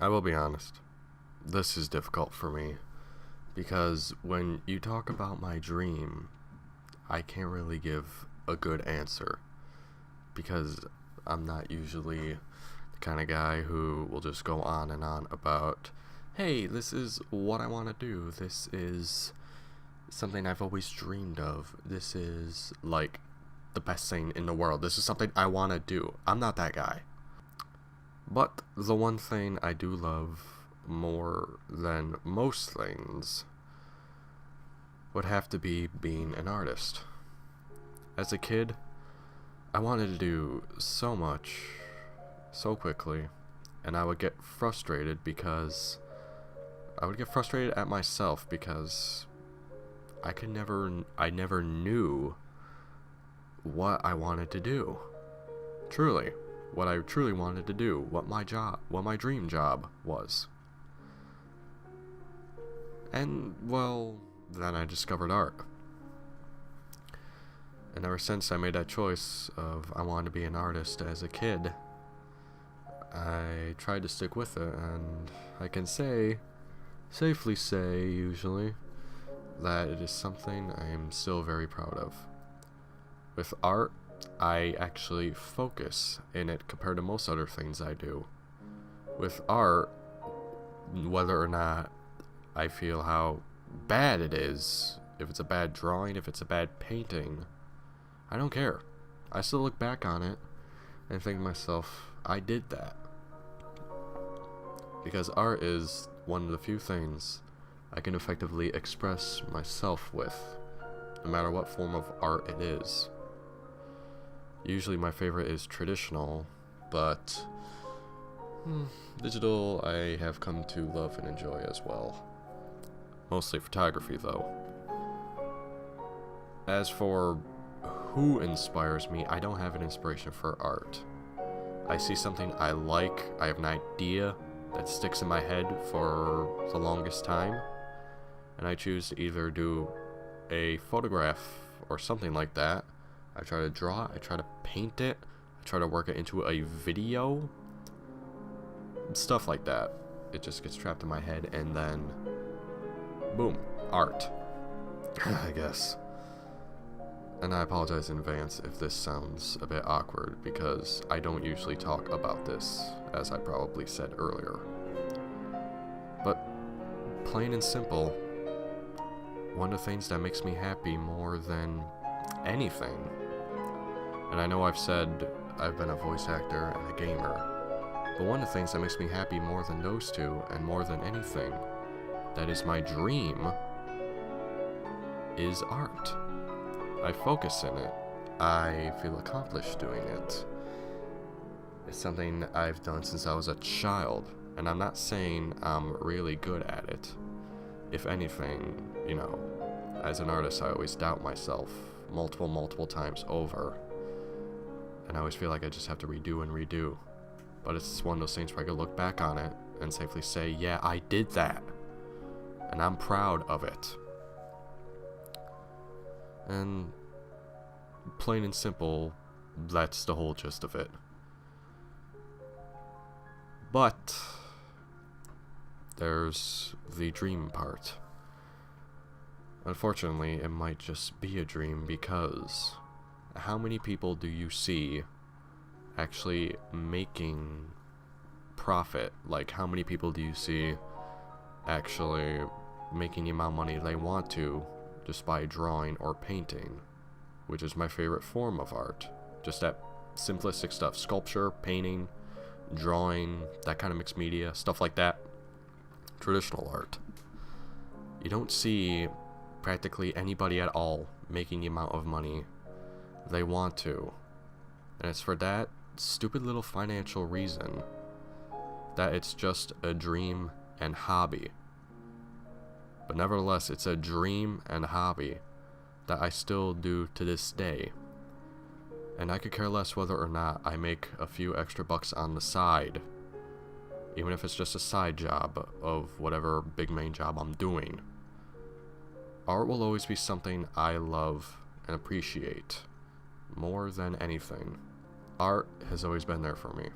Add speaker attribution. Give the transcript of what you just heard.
Speaker 1: I will be honest. This is difficult for me because when you talk about my dream, I can't really give a good answer because I'm not usually the kind of guy who will just go on and on about, hey, this is what I want to do. This is something I've always dreamed of. This is like the best thing in the world. This is something I want to do. I'm not that guy. But the one thing I do love more than most things would have to be being an artist. As a kid, I wanted to do so much so quickly, and I would get frustrated at myself because I never knew what I wanted to do. Truly, what I truly wanted to do, what my dream job was. And, well, then I discovered art. And ever since I made that choice of I wanted to be an artist as a kid, I tried to stick with it, and I can safely say, usually, that it is something I am still very proud of. With art, I actually focus in it compared to most other things I do. With art, whether or not I feel how bad it is, if it's a bad drawing, if it's a bad painting, I don't care. I still look back on it and think to myself, I did that. Because art is one of the few things I can effectively express myself with, no matter what form of art it is. Usually my favorite is traditional, but digital I have come to love and enjoy as well. Mostly photography, though. As for who inspires me, I don't have an inspiration for art. I see something I like, I have an idea that sticks in my head for the longest time, and I choose to either do a photograph or something like that. I try to draw it, I try to paint it, I try to work it into a video, stuff like that. It just gets trapped in my head, and then boom, art. I guess. And I apologize in advance if this sounds a bit awkward, because I don't usually talk about this, as I probably said earlier. But, plain and simple, one of the things that makes me happy more than anything, and I know I've said I've been a voice actor and a gamer, but one of the things that makes me happy more than those two, and more than anything, that is my dream, is art. I focus in it. I feel accomplished doing it. It's something I've done since I was a child, and I'm not saying I'm really good at it. If anything, as an artist I always doubt myself multiple times over, and I always feel like I just have to redo and redo. But it's one of those things where I can look back on it and safely say, yeah, I did that, and I'm proud of it. And plain and simple, that's the whole gist of it. But there's the dream part. Unfortunately, it might just be a dream, because how many people do you see actually making profit? Like, how many people do you see actually making the amount of money they want to just by drawing or painting, which is my favorite form of art? Just that simplistic stuff: sculpture, painting, drawing, that kind of mixed media, stuff like that. Traditional art. You don't see practically anybody at all making the amount of money they want to, and it's for that stupid little financial reason that it's just a dream and hobby. But nevertheless, it's a dream and hobby that I still do to this day. And I could care less whether or not I make a few extra bucks on the side, even if it's just a side job of whatever big main job I'm doing. Art will always be something I love and appreciate more than anything. Art has always been there for me.